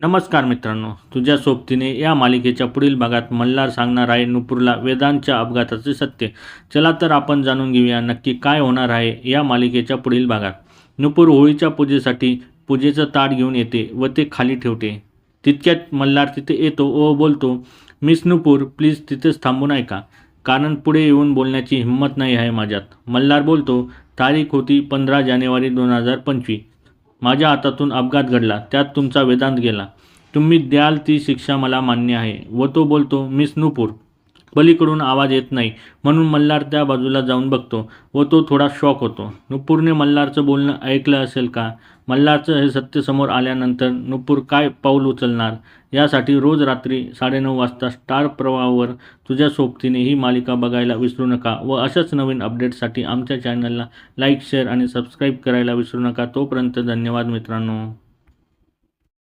नमस्कार मित्रांनो, तुझ्या सोबतीने या मालिकेच्या पुढील भागात मल्हार सांगणार आहे नुपूरला वेदांच्या अपघाताचे सत्य. चला तर आपण जाणून घेऊया नक्की काय होणार आहे या मालिकेच्या पुढील भागात. नुपूर होळीच्या पूजेसाठी पूजेचं ताट घेऊन येते व ते खाली ठेवते. तितक्यात मल्हार तिथे येतो व बोलतो, मिस नुपूर प्लीज तिथेच थांबू नये का? कारण पुढे येऊन बोलण्याची हिंमत नाही आहे माझ्यात. मल्हार बोलतो, तारीख होती 15 जानेवारी 2025. माझ्या हातातून अपघात घडला, त्यात तुमचा वेदांत गेला. तुम्ही द्याल ती शिक्षा मला मान्य आहे. व तो बोलतो, मिस नुपूर. पलीकडून आवाज येत नाही म्हणून मल्हार त्या बाजूला जाऊन बघतो व तो थोडा शॉक होतो. नुपूरने मल्हारचं बोलणं ऐकलं असेल का? मल्हारचं हे सत्य समोर आल्यानंतर नुपूर काय पाऊल उचलणार यासाठी रोज रात्री 9:30 वाजता स्टार प्रवाहावर तुझ्या सोबतीने ही मालिका बघायला विसरू नका व अशाच नवीन अपडेट्ससाठी आमच्या चॅनलला लाईक, शेअर आणि सबस्क्राईब करायला विसरू नका. तोपर्यंत धन्यवाद मित्रांनो.